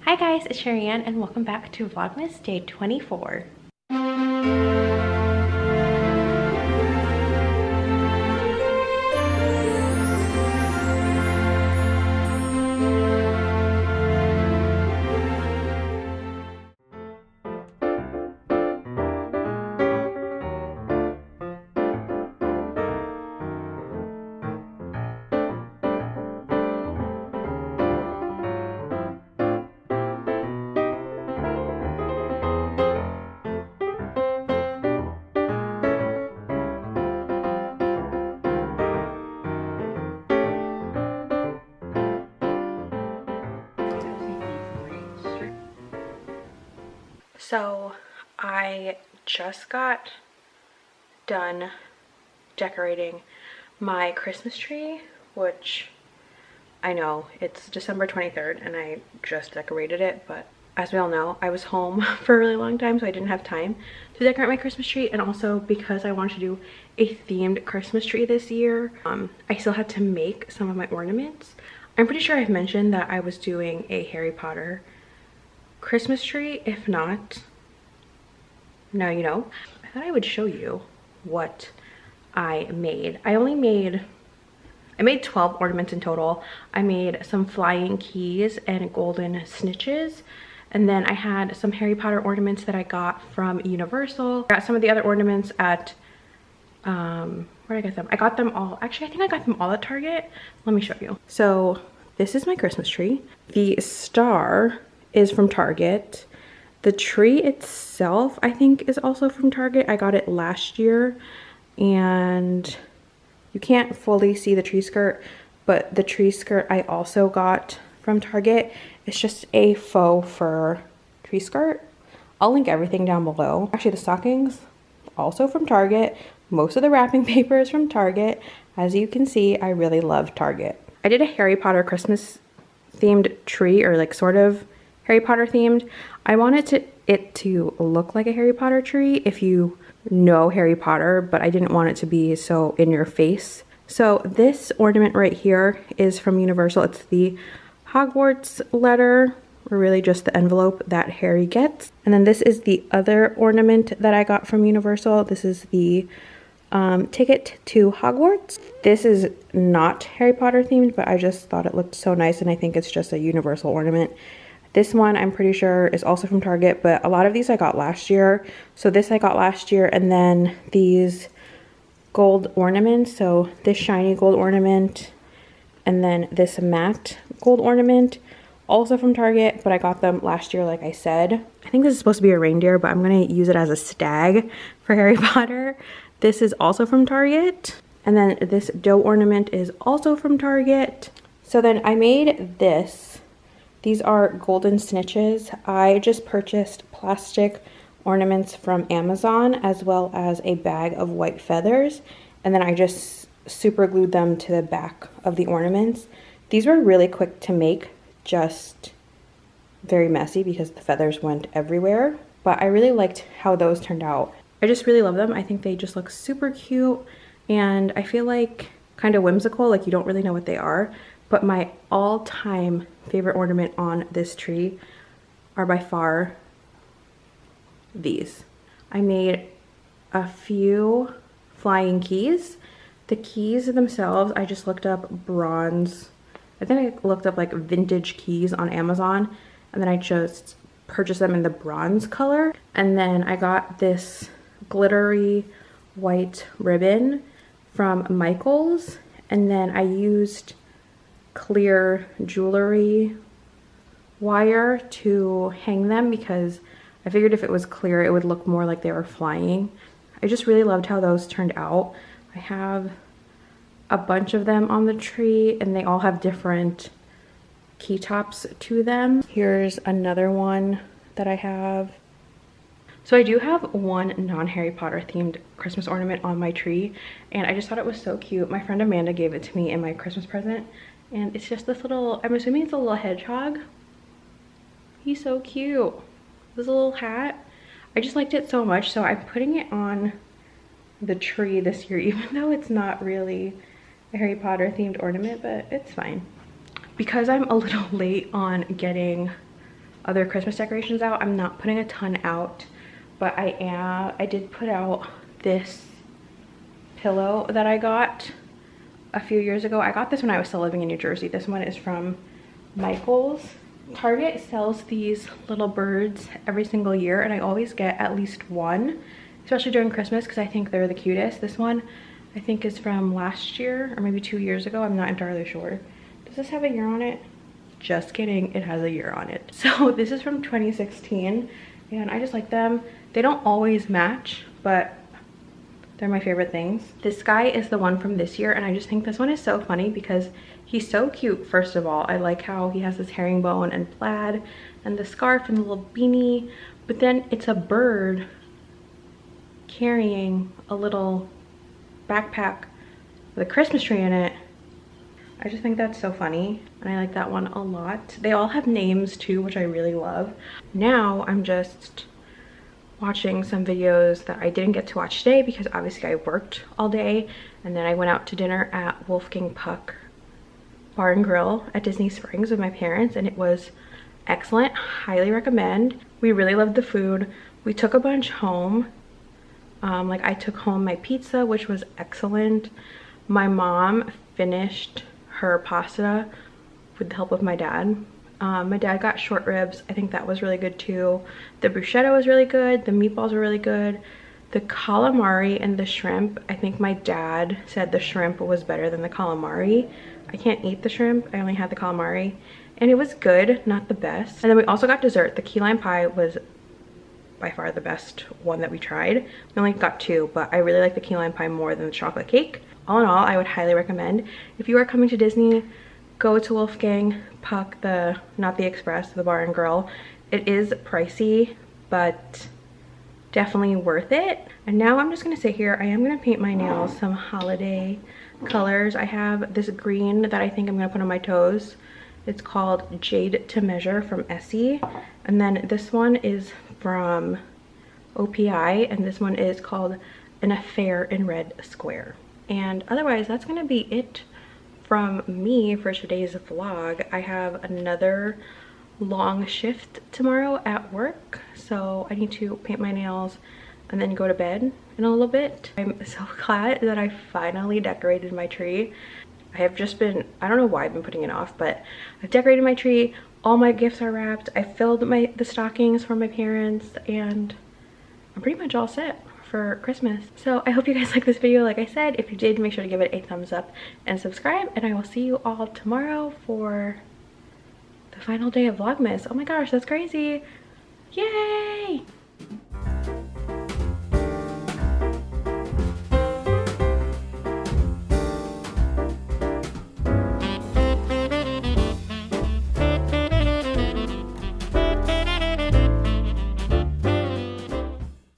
Hi guys, it's Sheri and welcome back to Vlogmas Day 24. So I just got done decorating my Christmas tree, which I know it's December 23rd and I just decorated it, but as we all know, I was home for a really long time, so I didn't have time to decorate my Christmas tree. And also because I wanted to do a themed Christmas tree this year, I still had to make some of my ornaments. I'm pretty sure I've mentioned that I was doing a Harry Potter Christmas tree. If not, now you know. I thought I would show you what I made. I made 12 ornaments in total. I made some flying keys and golden snitches, and then I had some Harry Potter ornaments that I got from Universal. I got some of the other ornaments at where did I get them? I got them all, actually I think I got them all at Target. Let me show you. So this is my Christmas tree. The star is from Target. The tree itself I think is also from Target. I got it last year, and you can't fully see the tree skirt, but the tree skirt I also got from Target. It's just a faux fur tree skirt. I'll link everything down below. Actually, the stockings also from Target. Most of the wrapping paper is from Target. As you can see, I really love Target. I did a Harry Potter Christmas themed tree, or like sort of Harry Potter themed. I wanted it to look like a Harry Potter tree if you know Harry Potter, but I didn't want it to be so in your face. So this ornament right here is from Universal. It's the Hogwarts letter, or really just the envelope that Harry gets. And then this is the other ornament that I got from Universal. This is the ticket to Hogwarts. This is not Harry Potter themed, but I just thought it looked so nice, and I think it's just a Universal ornament. This one I'm pretty sure is also from Target, but a lot of these I got last year. So this I got last year, and then these gold ornaments. So this shiny gold ornament, and then this matte gold ornament, also from Target, but I got them last year like I said. I think this is supposed to be a reindeer, but I'm gonna use it as a stag for Harry Potter. This is also from Target. And then this doe ornament is also from Target. So then I made this. These are golden snitches. I just purchased plastic ornaments from Amazon, as well as a bag of white feathers. And then I just super glued them to the back of the ornaments. These were really quick to make, just very messy because the feathers went everywhere. But I really liked how those turned out. I just really love them. I think they just look super cute, and I feel like kind of whimsical, like you don't really know what they are. But my all-time favorite ornament on this tree are by far these. I made a few flying keys. The keys themselves, I just looked up bronze. I think I looked up like vintage keys on Amazon, and then I just purchased them in the bronze color. And then I got this glittery white ribbon from Michael's, and then I used clear jewelry wire to hang them because I figured if it was clear it would look more like they were flying. I just really loved how those turned out. I have a bunch of them on the tree, and they all have different key tops to them. Here's another one that I have. So I do have one non-Harry Potter themed Christmas ornament on my tree, and I just thought it was so cute. My friend Amanda gave it to me in my Christmas present, and it's just this little, I'm assuming it's a little hedgehog. He's so cute. This little hat. I just liked it so much, so I'm putting it on the tree this year, even though it's not really a Harry Potter themed ornament, but it's fine. Because I'm a little late on getting other Christmas decorations out. I'm not putting a ton out, but I did put out this pillow that I got a few years ago. I got this when I was still living in New Jersey. This one is from Michael's. Target sells these little birds every single year, and I always get at least one, especially during Christmas, because I think they're the cutest. This one I think is from last year or maybe 2 years ago. I'm not entirely sure. Does this have a year on it? Just kidding, it has a year on it. So this is from 2016, and I just like them. They don't always match, but they're my favorite things. This guy is the one from this year, and I just think this one is so funny because he's so cute. First of all, I like how he has this herringbone and plaid and the scarf and the little beanie, but then it's a bird carrying a little backpack with a Christmas tree in it. I just think that's so funny, and I like that one a lot. They all have names too, which I really love. Now I'm just watching some videos that I didn't get to watch today because obviously I worked all day, and then I went out to dinner at Wolfgang Puck Bar and Grill at Disney Springs with my parents, and it was excellent. Highly recommend. We really loved the food. We took a bunch home. Like I took home my pizza, which was excellent. My mom finished her pasta with the help of my dad. My dad got short ribs. I think that was really good too. The bruschetta was really good. The meatballs were really good. The calamari and the shrimp, I think my dad said the shrimp was better than the calamari. I can't eat the shrimp. I only had the calamari, and it was good, not the best. And then we also got dessert. The key lime pie was by far the best one that we tried. We only got 2, but I really like the key lime pie more than the chocolate cake. All in all, I would highly recommend. If you are coming to Disney, go to Wolfgang Puck, not the Express, the Bar and Grill. It is pricey, but definitely worth it. And now I'm just gonna sit here. I am gonna paint my nails some holiday colors. I have this green that I think I'm gonna put on my toes. It's called Jade to Measure from Essie. And then this one is from OPI, and this one is called An Affair in Red Square. And otherwise, that's gonna be it from me for today's vlog. I have another long shift tomorrow at work, so I need to paint my nails and then go to bed in a little bit. I'm so glad that I finally decorated my tree. I have just been, I don't know why I've been putting it off, but I've decorated my tree. All my gifts are wrapped. I filled the stockings for my parents, and I'm pretty much all set for Christmas. So I hope you guys like this video. Like I said, if you did, make sure to give it a thumbs up and subscribe, and I will see you all tomorrow for the final day of Vlogmas. Oh my gosh, that's crazy. Yay!